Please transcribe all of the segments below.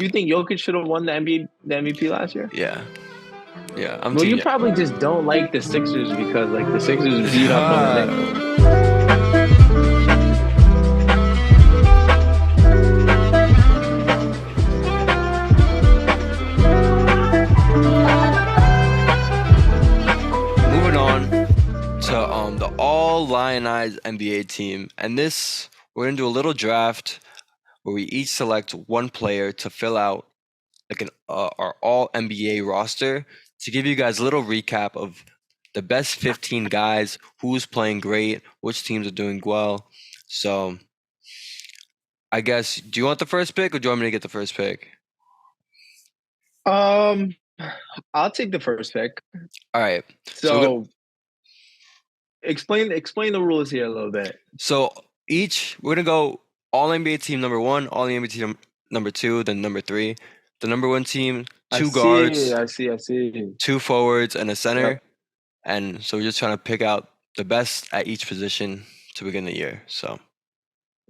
You think Jokic should have won the MVP last year? Yeah, yeah. I'm Well, team. you probably just don't like the Sixers because like the Sixers beat up on the Knicks. Moving on to the all lionized NBA team, and this we're gonna do a little draft where we each select one player to fill out like an our all NBA roster to give you guys a little recap of the best 15 guys, who's playing great, which teams are doing well. So I guess, do you want the first pick or do you want me to get the first pick? Um, I'll take the first pick. All right. So explain the rules here a little bit. So each we're gonna go all NBA team number one, all NBA team number two, then number three. The number one team, two guards, I see. two forwards, and a center. Yep. And so we're just trying to pick out the best at each position to begin the year. So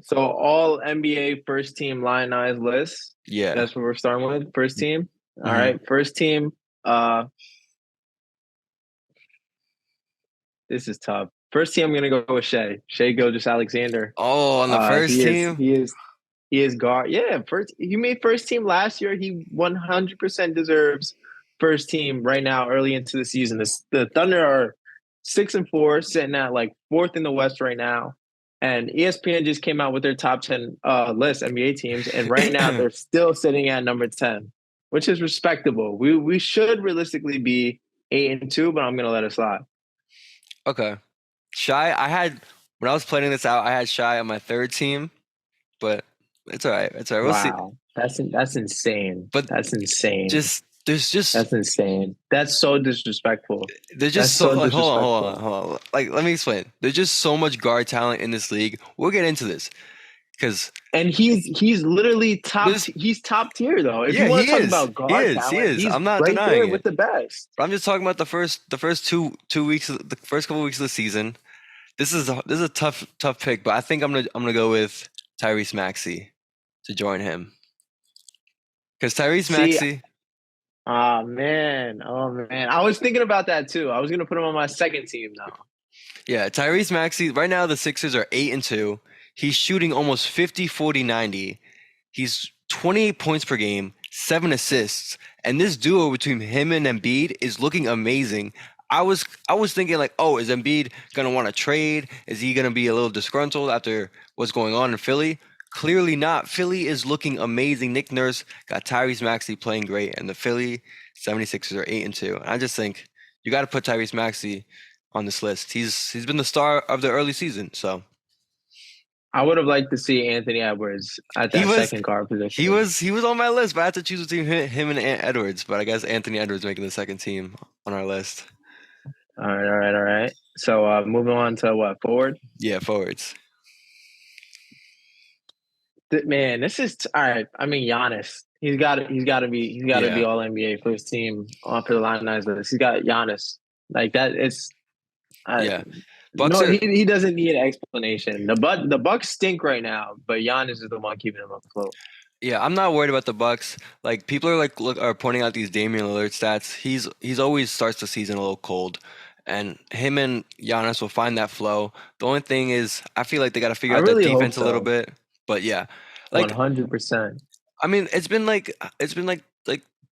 So all NBA first team lionized list. yeah. That's what we're starting with. First team. All Mhm. right. First team. This is tough. First team, I'm gonna go with Shea Gilgeous-Alexander. Oh, on the first team? He is guard. Yeah, first he made first team last year. He 100% deserves first team right now, early into the season. The Thunder are 6-4, sitting at like fourth in the West right now. And ESPN just came out with their top 10 list NBA teams, and right now they're still sitting at number 10, which is respectable. We should realistically be 8-2, but I'm gonna let it slide. Okay. Shy, when I was planning this out, I had Shy on my third team, but it's all right. It's all right. We'll see. Wow, that's insane. But That's insane. there's That's insane. That's so disrespectful. there's That's just so so like disrespectful. hold on. Like let me explain. There's just so much guard talent in this league. We'll get into this because And he's literally there's he's top tier though. If yeah, you want he to talk is. about He guard is. He talent, is. he's I'm not right denying there it. with the best. But I'm just talking about the first two weeks, the first couple weeks of the season. This is a tough pick, but I think I'm gonna go with Tyrese Maxey to join him because Tyrese See, Maxey. oh man, I was thinking about that too. I was gonna put him on my second team now. Yeah, Tyrese Maxey. Right now, the Sixers are 8-2. He's shooting almost 50, 40, 90. He's 28 points per game, 7 assists, and this duo between him and Embiid is looking amazing. I was thinking like, oh, is Embiid gonna want to trade? Is he gonna be a little disgruntled after what's going on in Philly? Clearly not. Philly is looking amazing. Nick Nurse got Tyrese Maxey playing great, and the Philly 76ers are 8-2. And I just think you got to put Tyrese Maxey on this list. He's been the star of the early season, so I would have liked to see Anthony Edwards at he that was second guard he position. was he was on my list, but I had to choose between him and Edwards. But I guess Anthony Edwards making the second team on our list. All right. So moving on to what forward? Yeah, forwards. Man, this is all right. I mean, Giannis. He's got to be Yeah, all NBA first team for the line nines list. He's got Giannis like that. It's yeah. Bucks no, are he doesn't need an explanation. The Bucks stink right now, but Giannis is the one keeping them afloat. yeah. I'm not worried about the Bucks. Like people are are pointing out these Damian Lillard stats. He's always starts the season a little cold, and him and Giannis will find that flow. The only thing is, I feel like they got to figure I out that really hope defense a little so. bit. But yeah, like 100%. I mean, it's been like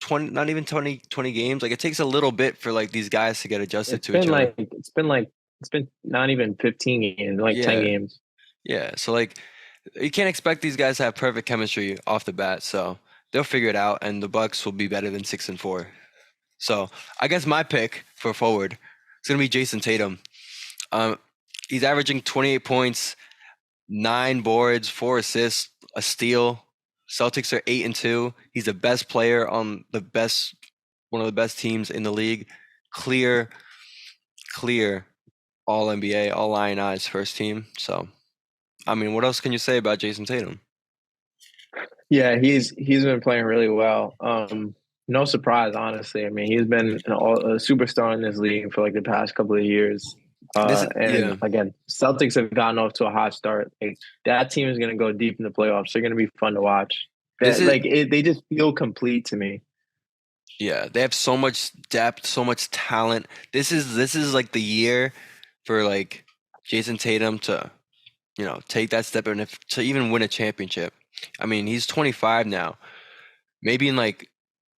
20, not even 20 games. Like it takes a little bit for like these guys to get adjusted to each other. It's been not even 15 games, like 10 Yeah, games. yeah. So like you can't expect these guys to have perfect chemistry off the bat. So they'll figure it out, and the Bucks will be better than 6-4. So I guess my pick for forward is gonna be Jason Tatum. Um, he's averaging 28 points, 9 boards, 4 assists, a steal. Celtics are 8-2. He's the best player on one of the best teams in the league. Clear, clear all NBA, all Lion Eyes first team. So, I mean, what else can you say about Jason Tatum? Yeah, he's been playing really well. No surprise, honestly. I mean, he's been a superstar in this league for like the past couple of years. And Yeah, again, Celtics have gotten off to a hot start. Like, that team is going to go deep in the playoffs. They're going to be fun to watch. This That is they just feel complete to me. Yeah, they have so much depth, so much talent. This is like the year for like Jason Tatum to, take that step and if to even win a championship. I mean, he's 25 now. Maybe in like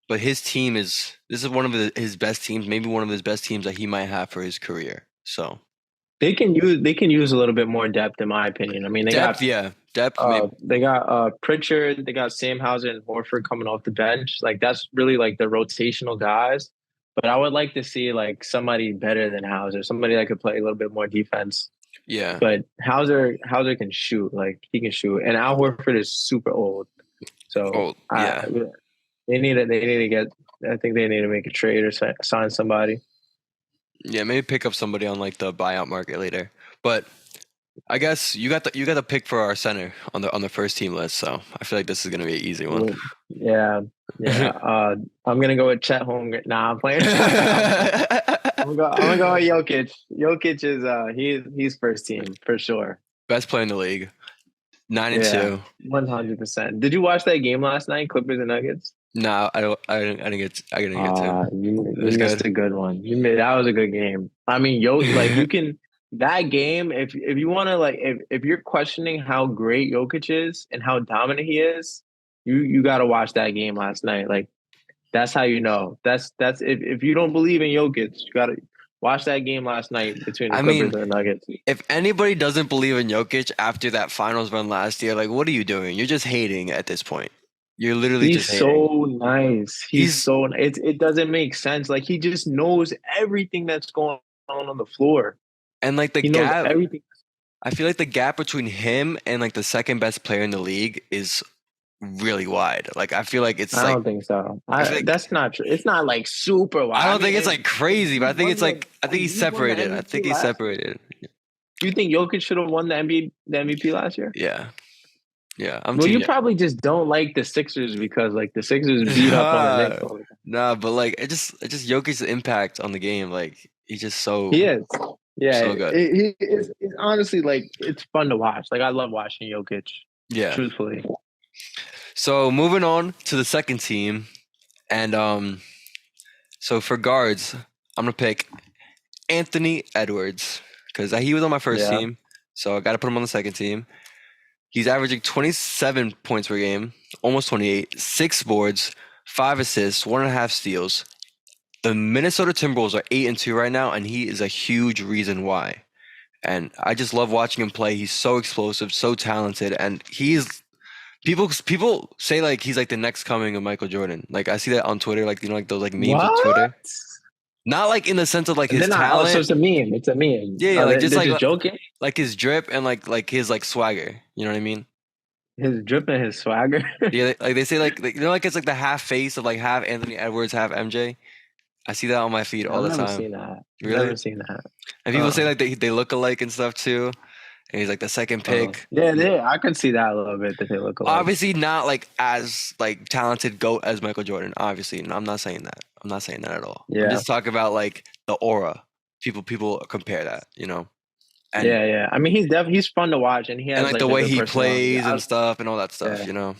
but his team is this is one of his best teams, maybe one of his best teams that he might have for his career. So, They can use a little bit more depth, in my opinion. I mean, depth, yeah. Depth maybe. they got Pritchard, they got Sam Hauser and Horford coming off the bench. Like that's really like the rotational guys. But I would like to see like somebody better than Hauser, somebody that could play a little bit more defense. Yeah. But Hauser can shoot, like he can shoot, and Al Horford is super old. So Oh, yeah. they need to get. I think they need to make a trade or sign somebody. Yeah, maybe pick up somebody on like the buyout market later. But I guess you got the pick for our center on the first team list, so I feel like this is gonna be an easy one. Yeah, yeah. I'm gonna go with Chet Holmgren. Nah, I'm playing. I'm gonna go with Jokic. Jokic is he's first team for sure. Best player in the league. 9 and Yeah, 2. 100%. Did you watch that game last night, Clippers and Nuggets? No, I don't. I didn't get to. You It was missed good. a good one. That was a good game. I mean, like you can that game if you want to like if you're questioning how great Jokic is and how dominant he is, you got to watch that game last night. Like that's how you know. That's if you don't believe in Jokic, you got to watch that game last night between the I Clippers mean, and the Nuggets. if anybody doesn't believe in Jokic after that finals run last year, like what are you doing? You're just hating at this point. You're literally just He's hating. so nice. He's It doesn't make sense. Like he just knows everything that's going on the floor. and like the He knows gap. everything. I feel like the gap between him and like the second best player in the league is really wide. Like I feel like it's I like don't think so. I feel like That's not true. It's not like super I wide. I don't mean, think it's like crazy, but I think he's he won the separated. I MVP think he's last year. separated. Do you think Jokic should have won the MVP last year? Yeah. Yeah. I'm Well, team you yeah. probably just don't like the Sixers because like the Sixers beat up on the Knicks all the time. Nah, but like it just Jokic's impact on the game, like he's just He is. Yeah, so good. it's honestly like it's fun to watch. Like I love watching Jokic. Yeah. Truthfully. So moving on to the second team, and so for guards, I'm gonna pick Anthony Edwards because he was on my first Yeah. team, so I got to put him on the second team. He's averaging 27 points per game, almost 28, 6 boards, 5 assists, 1.5 steals. The Minnesota Timberwolves are 8-2 right now, and he is a huge reason why. And I just love watching him play. He's so explosive, so talented, and he's people say like he's like the next coming of Michael Jordan. Like I see that on Twitter, like like those like memes on What? Twitter. Not like in the sense of like his They're not. Oh, so talent. it's a meme. It's a meme. Yeah, Oh, like just they're like just joking. like his drip and like his like swagger. You know what I mean? His drip and his swagger. Yeah, like they say like like it's like the half face of like half Anthony Edwards, half MJ. I see that on my feed all I've the never time. seen that. Really? Never seen that. And people say like they look alike and stuff too. And he's like the second pick. Yeah, I could see that a little bit that they look alike. Obviously not like as like talented GOAT as Michael Jordan. Obviously, and I'm not saying that. I'm not saying that at all. I'm Yeah. just talking about like the aura. People compare that, And, Yeah. I mean, he's fun to watch, and he has and like the a way good he personality. plays and stuff and all that stuff, Yeah.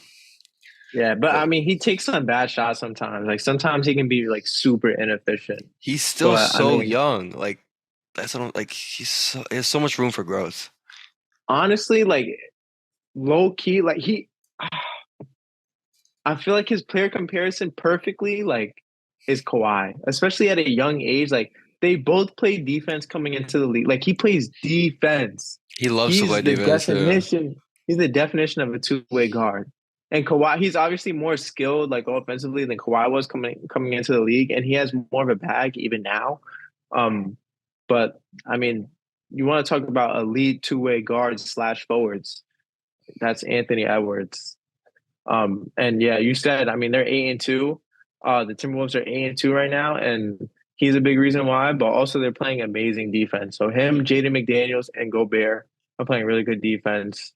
Yeah, but I mean, he takes some bad shots sometimes. Like sometimes he can be like super inefficient. He's still But I so mean, young. Like that's what like he has so much room for growth. honestly, like low key, like I feel like his player comparison perfectly like is Kawhi, especially at a young age. Like they both play defense coming into the league. Like he plays defense. He loves to play defense. He's the definition of a two-way guard. And Kawhi, he's obviously more skilled, like offensively, than Kawhi was coming into the league, and he has more of a bag even now. But I mean, you want to talk about elite two-way guards / forwards? That's Anthony Edwards. And yeah, you said, I mean, they're 8-2. The Timberwolves are 8-2 right now, and he's a big reason why. But also, they're playing amazing defense. So him, Jaden McDaniels, and Gobert are playing really good defense.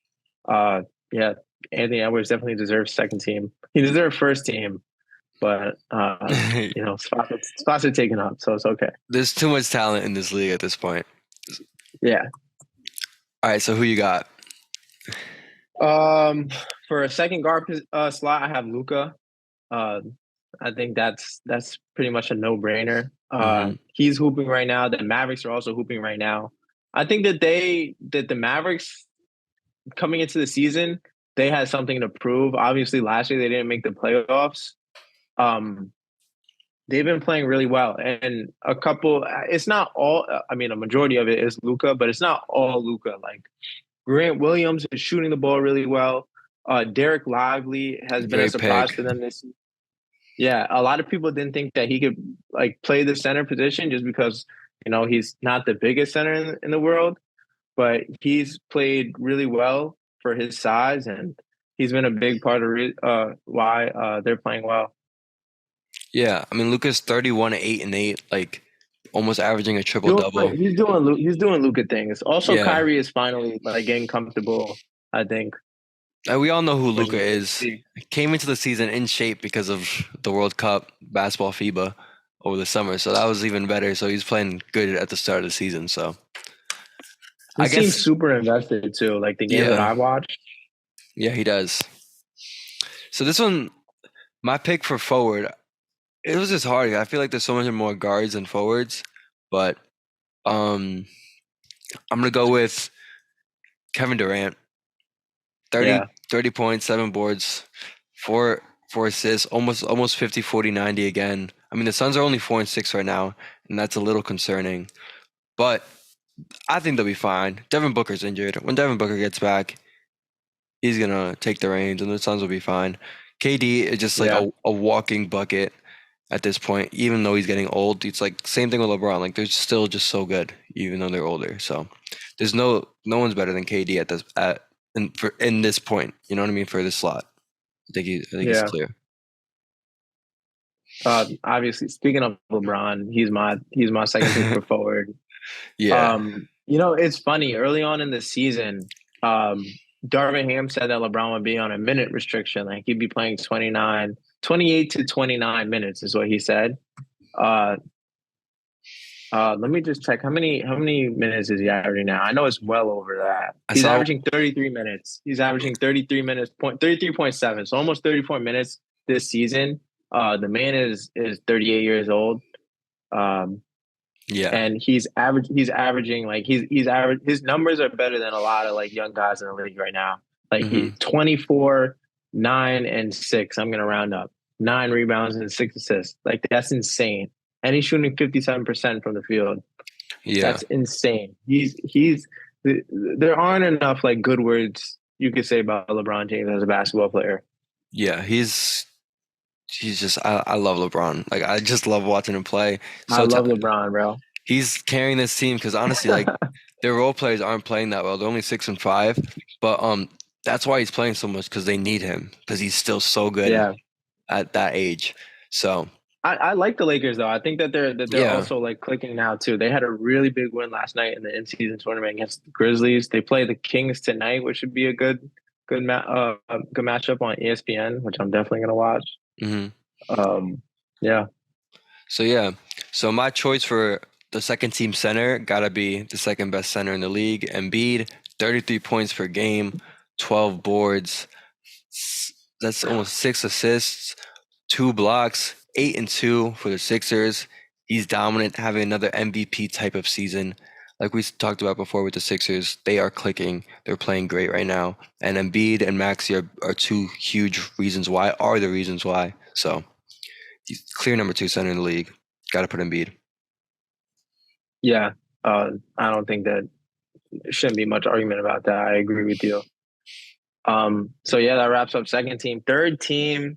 Yeah, Anthony Edwards definitely deserves second team. He deserves first team, but spots are taken up, so it's okay. There's too much talent in this league at this point. Yeah. All right, so who you got? Um, for a second guard slot, I have Luca. Uh, I think that's pretty much a no-brainer. Hmm. He's hooping right now. The Mavericks are also hooping right now. I think that the Mavericks coming into the season, they had something to prove. Obviously, last year they didn't make the playoffs. Um, they've been playing really well, and a couple. It's not all. I mean, a majority of it is Luca, but it's not all Luca. Like Grant Williams is shooting the ball really well. Derek Lively has been a Great surprise pick. for them this. Yeah, a lot of people didn't think that he could like play the center position just because he's not the biggest center in the world, but he's played really well for his size, and he's been a big part of why they're playing well. Yeah, I mean Luka's 31, 8 and 8, like almost averaging a triple Doing double. he's doing Luca things. Also, Yeah. Kyrie is finally like getting comfortable. I think, And we all know who which Luka is good to is. see. Came into the season in shape because of the World Cup basketball FIBA over the summer. So that was even better. So he's playing good at the start of the season. So He I seems guess super invested too. Like the games that yeah. I watched. Yeah, he does. So this one, my pick for forward, it was just hard. I feel like there's so much more guards than forwards, but um I'm gonna go with Kevin Durant. 30, Yeah, 30 points, 7 boards, four assists, almost 50, 40, 90 again. I mean, the Suns are only 4-6 right now, and that's a little concerning. But I think they'll be fine. Devin Booker's injured. When Devin Booker gets back, he's gonna take the reins, and the Suns will be fine. KD is just like yeah, a walking bucket at this point. Even though he's getting old, it's like same thing with LeBron. Like they're still just so good, even though they're older. So there's no one's better than KD at in this point. You know what I mean for this slot. I think he's yeah. clear. Obviously, speaking of LeBron, he's my second pick for forward. Yeah. It's funny. Early on in the season, Darvin Ham said that LeBron would be on a minute restriction. Like he'd be playing 28 to 29 minutes is what he said. Uh, let me just check how many minutes is he averaging now? I know it's well over that. I He's saw. averaging 33 minutes. He's averaging 33 minutes, 33.7. So almost 34 minutes this season. The man is 38 years old. Um, Yeah. and he's averaging like he's average his numbers are better than a lot of like young guys in the league right now. Like Hmm. 24, 9 and 6. I'm gonna round up. 9 rebounds and 6 assists. Like that's insane. And he's shooting 57% from the field. Yeah. That's insane. There aren't enough like good words you could say about LeBron James as a basketball player. Yeah. He's just. I love LeBron. Like I just love watching him play. I So love LeBron, bro. he's carrying this team because honestly, like their role players aren't playing that well. They're only 6-5, but that's why he's playing so much because they need him because he's still so good Yeah. at that age. So I like the Lakers though. I think that they're yeah. also like clicking now too. They had a really big win last night in the in-season tournament against the Grizzlies. They play the Kings tonight, which should be a good matchup on ESPN, which I'm definitely gonna watch. Hmm. Um, yeah, So yeah. So my choice for the second team center gotta be the second best center in the league, Embiid, 33 points per game, 12 boards. That's almost 6 assists, 2 blocks, 8-2 for the Sixers. He's dominant, having another MVP type of season. Like we talked about before with the Sixers, they are clicking. They're playing great right now. And Embiid and Maxey are two huge reasons why, are the reasons why. So he's clear number two center in the league. Got to put Embiid. yeah. I don't think that shouldn't be much argument about that. I agree with you. So yeah, that wraps up second team. Third team.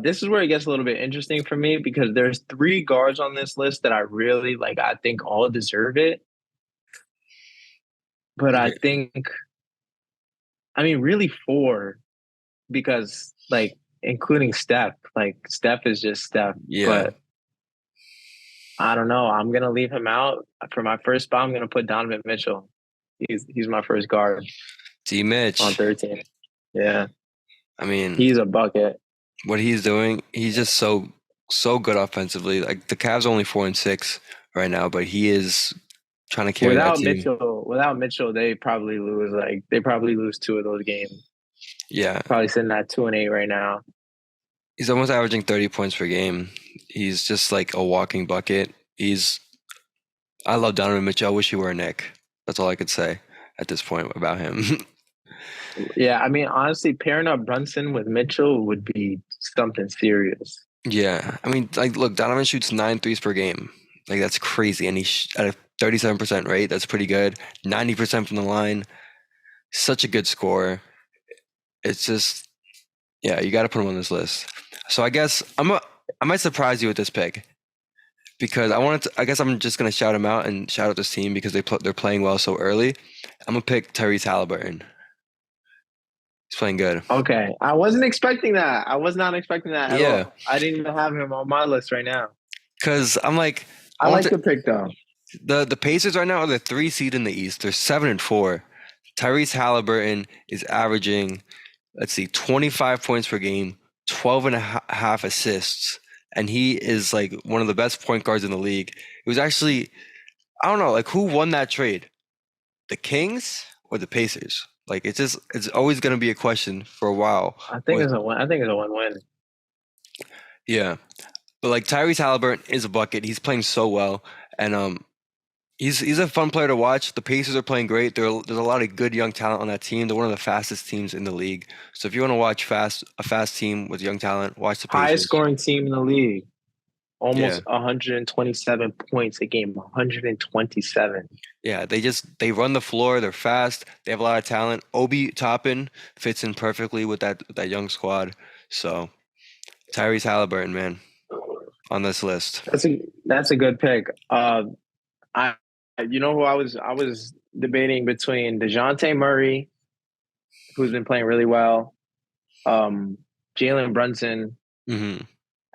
This is where it gets a little bit interesting for me because there's three guards on this list that I really like. I think all deserve it, but I think, I mean, really four because like including Steph, like Steph is just Steph. Yeah. But I don't know. I'm gonna leave him out for my first spot. I'm gonna put Donovan Mitchell. He's my first guard D on Mitch. 13. Yeah, I mean, he's a bucket. what he's doing, he's just so good offensively. Like the Cavs are only 4-6 right now, but he is trying to carry that team. Without Mitchell, they probably lose two of those games. Yeah, Probably sitting at 2-8 right now. he's almost averaging 30 points per game. He's just like a walking bucket. I love Donovan Mitchell. I wish he were a Knick. That's all I could say at this point about him. Yeah, I mean, honestly, pairing up Brunson with Mitchell would be something serious. Yeah, I mean, like, look, Donovan shoots 9 threes per game. Like, that's crazy, and he's at a 37% rate. That's pretty good. 90% from the line. Such a good scorer. It's just, yeah, you got to put him on this list. So I guess I might surprise you with this pick because I guess I'm just gonna shout him out and shout out this team because they're playing well so early. I'm gonna pick Tyrese Halliburton. He's playing good. Okay, I wasn't expecting that. I was not expecting that at Yeah, all. I didn't even have him on my list right now. because I'm like, I like the pick though. the Pacers right now are the 3 seed in the East. They're 7-4. Tyrese Halliburton is averaging, let's see, 25 points per game, 12 and a half assists, and he is like one of the best point guards in the league. It was actually, I don't know, like who won that trade? The Kings or the Pacers? Like it's always going to be a question for a while. I think it's a win. I think it's a win-win. Yeah, but like Tyrese Halliburton is a bucket. He's playing so well, and he's a fun player to watch. The Pacers are playing great. There's a lot of good young talent on that team. They're one of the fastest teams in the league. So if you want to watch a fast team with young talent, watch the Highest Pacers. scoring team in the league. Yeah, Almost 127 points a game. 127. yeah. They run the floor. They're fast. They have a lot of talent. Obi Toppin fits in perfectly with that young squad. So Tyrese Halliburton, man, on this list. That's a good pick. I you know who I was debating between DeJounte Murray, who's been playing really well, Jalen Brunson, Hmm.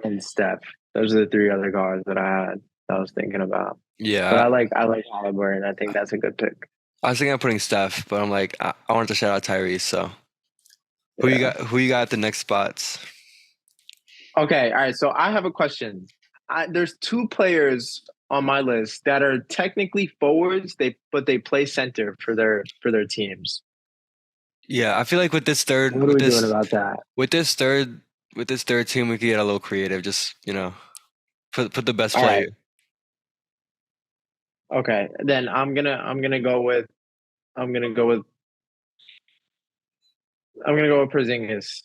and Steph. Those are the three other guards that I was thinking about. But Yeah, I like Halliburton. I think that's a good pick. I was thinking of putting Steph, but I'm like, I wanted to shout out Tyrese. So who you Yeah. got? Who you got at the next spots? Okay. All right. So I have a question. There's two players on my list that are technically forwards. But they play center for their teams. Yeah, I feel like What are we doing about that? with this third team, we could get a little creative. Just put the best All player. right. Okay. Then I'm gonna go with Porzingis.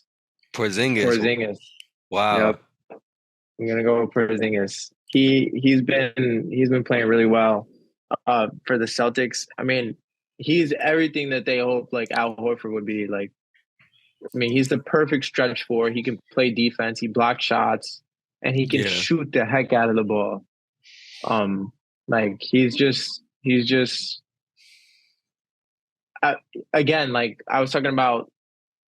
Porzingis. Porzingis. Wow. Yep. I'm gonna go with Porzingis. He's been playing really well for the Celtics. I mean, he's everything that they hope like Al Horford would be. Like, I mean, he's the perfect stretch four. He can play defense. He blocks shots, and he can Yeah. shoot the heck out of the ball. Like he's just again, like I was talking about.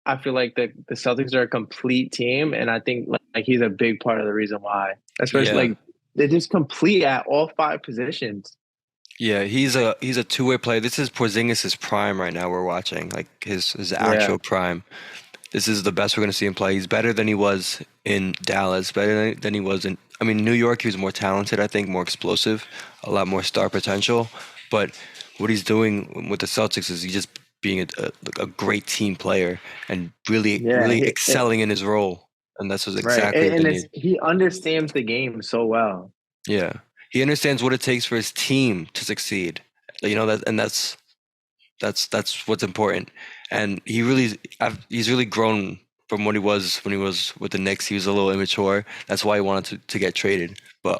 I feel like the Celtics are a complete team, and I think like he's a big part of the reason why. Especially Yeah. like they're just complete at all five positions. Yeah, he's a two-way player. This is Porzingis' prime right now. We're watching like his Yeah, actual prime. This is the best we're going to see him play. He's better than he was in Dallas, better than he was in. I mean, New York, he was more talented, I think, more explosive, a lot more star potential. But what he's doing with the Celtics is he's just being a great team player and yeah, really excelling in his role. And that's right. exactly what they And need. he understands the game so well. Yeah, he understands what it takes for his team to succeed. That's what's important. And he's really grown from what he was when he was with the Knicks. He was a little immature. That's why he wanted to get traded. But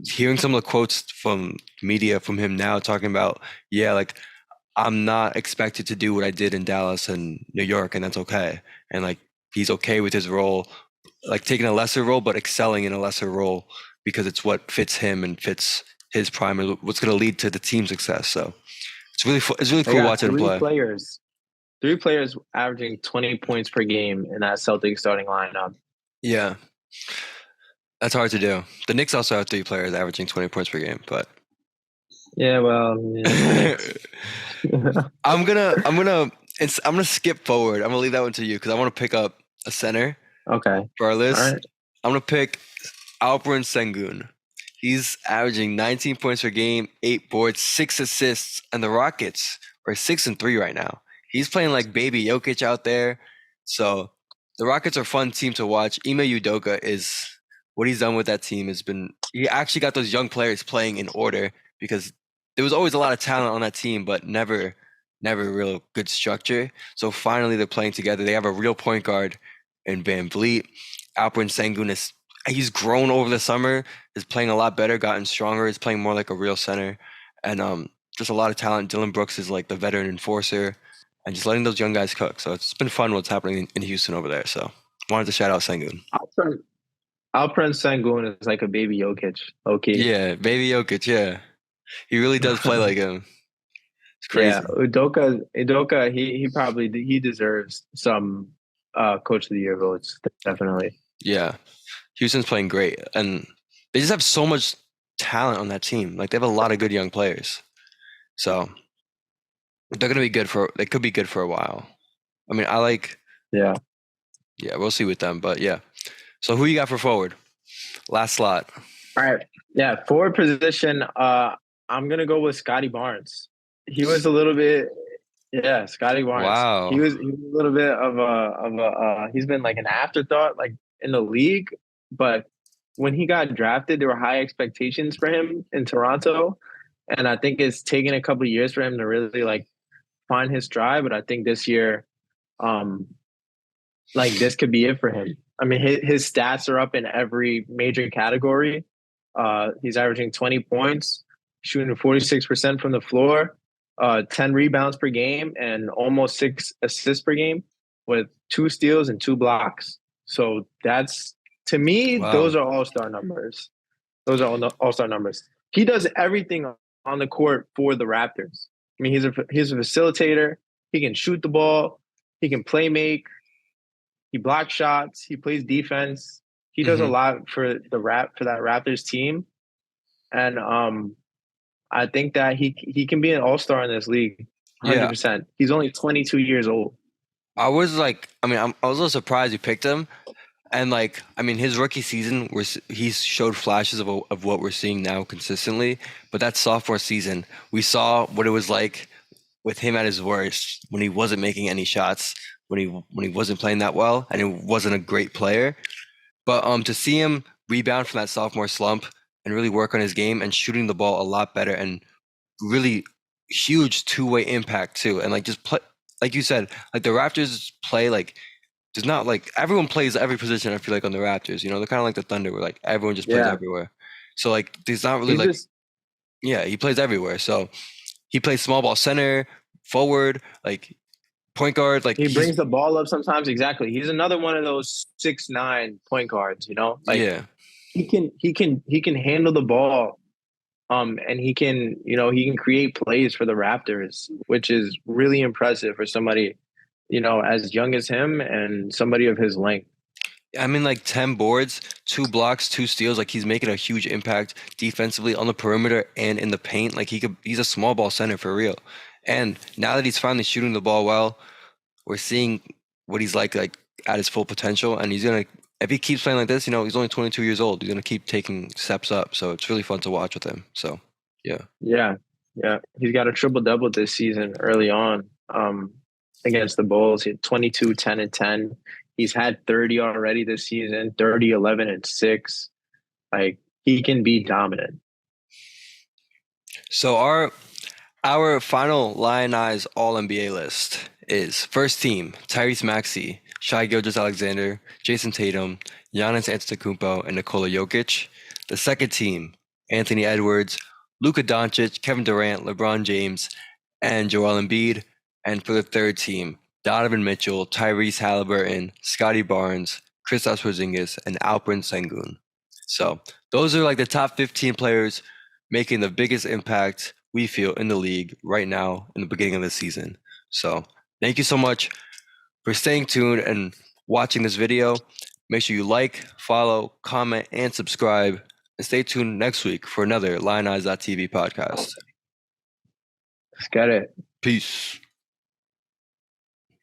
hearing some of the quotes from media from him now talking about, yeah, like I'm not expected to do what I did in Dallas and New York, and that's okay. And like he's okay with his role, like taking a lesser role but excelling in a lesser role because it's what fits him and fits his prime and what's going to lead to the team's success. So it's really They cool got watching him play. three players averaging 20 points per game in that Celtics starting lineup. Yeah, that's hard to do. The Knicks also have 3 players averaging 20 points per game, but Yeah, well, yeah, I'm gonna skip forward. I'm gonna leave that one to you because I want to pick up a center okay, for our all list. right. I'm gonna pick Alperen Sengun. He's averaging 19 points per game, 8 boards, 6 assists, and the Rockets are 6-3 right now. He's playing like baby Jokic out there. So the Rockets are a fun team to watch. Ime Udoka is what he's done with that team has been he actually got those young players playing in order because there was always a lot of talent on that team, but never real good structure. So finally they're playing together. They have a real point guard in Van Vliet. Alperen Sengun he's grown over the summer, is playing a lot better, gotten stronger, is playing more like a real center. And just a lot of talent. Dylan Brooks is like the veteran enforcer and just letting those young guys cook. So it's been fun what's happening in Houston over there. So wanted to shout out Sengun. Alperen Alperen Sengun is like a baby Jokic. Okay. Yeah, baby Jokic, yeah. He really does play like him. It's Yeah, crazy. Udoka, he deserves some coach of the year votes, definitely. Yeah. Houston's playing great. And they just have so much talent on that team. Like they have a lot of good young players. So they're gonna be good they could be good for a while. I mean, Yeah. yeah, we'll see with them, but yeah. So who you got for forward? Last slot. All right. Yeah, forward position, I'm gonna go with Scotty Barnes. He was a little bit Yeah, Scotty Barnes. Wow. He was a little bit he's been like an afterthought like in the league, but when he got drafted, there were high expectations for him in Toronto, and I think it's taken a couple of years for him to really like find his stride. But I think this year, um, like this could be it for him. I mean, his stats are up in every major category. He's averaging 20 points, shooting 46% from the floor, 10 rebounds per game, and almost 6 assists per game, with 2 steals and 2 blocks. So that's to me, Wow. those are all-star numbers. Those are all-star numbers. He does everything on the court for the Raptors. I mean, he's a facilitator. He can shoot the ball. He can play make. He blocks shots. He plays defense. He does a Hmm. lot for for that Raptors team, and I think that he can be an all star in this league, Yeah. 100%. He's only 22 years old. I was a little surprised you picked him. And like, I mean, his rookie season, he's showed flashes of what we're seeing now consistently. But that sophomore season, we saw what it was like with him at his worst when he wasn't making any shots, when he wasn't playing that well, and he wasn't a great player. But to see him rebound from that sophomore slump and really work on his game and shooting the ball a lot better and really huge two-way impact too, and like just play like you said, like the Raptors play like there's not like everyone plays every position. I feel like on the Raptors, they're kind of like the Thunder, where like everyone just plays Yeah, everywhere. So like there's not really he's like just yeah, he plays everywhere. So he plays small ball center, forward, like point guard. Like he he's brings the ball up sometimes. Exactly. He's another one of those 6'9" point guards. Like yeah, he can handle the ball. And he can create plays for the Raptors, which is really impressive for somebody, as young as him and somebody of his length. I mean like 10 boards, 2 blocks, 2 steals. Like he's making a huge impact defensively on the perimeter and in the paint. Like he's a small ball center for real. And now that he's finally shooting the ball well, we're seeing what he's like at his full potential, and he's gonna if he keeps playing like this, he's only 22 years old. He's gonna keep taking steps up. So it's really fun to watch with him. So yeah, Yeah, yeah. He's got a triple double this season early on against the Bulls. He had 22, 10, and 10. He's had 30 already this season, 30, 11, and 6. Like, he can be dominant. so our final Lionize All NBA list is first team Tyrese Maxey, Shai Gilgeous-Alexander, Jason Tatum, Giannis Antetokounmpo, and Nikola Jokic. The second team Anthony Edwards, Luka Doncic, Kevin Durant, LeBron James, and Joel Embiid. And for the third team, Donovan Mitchell, Tyrese Halliburton, Scotty Barnes, Kristaps Porzingis, and Alperen Sengun. So those are like the top 15 players making the biggest impact we feel in the league right now in the beginning of the season. So thank you so much for staying tuned and watching this video. Make sure you like, follow, comment, and subscribe. And stay tuned next week for another Lionize.tv podcast. Let's get it. Peace.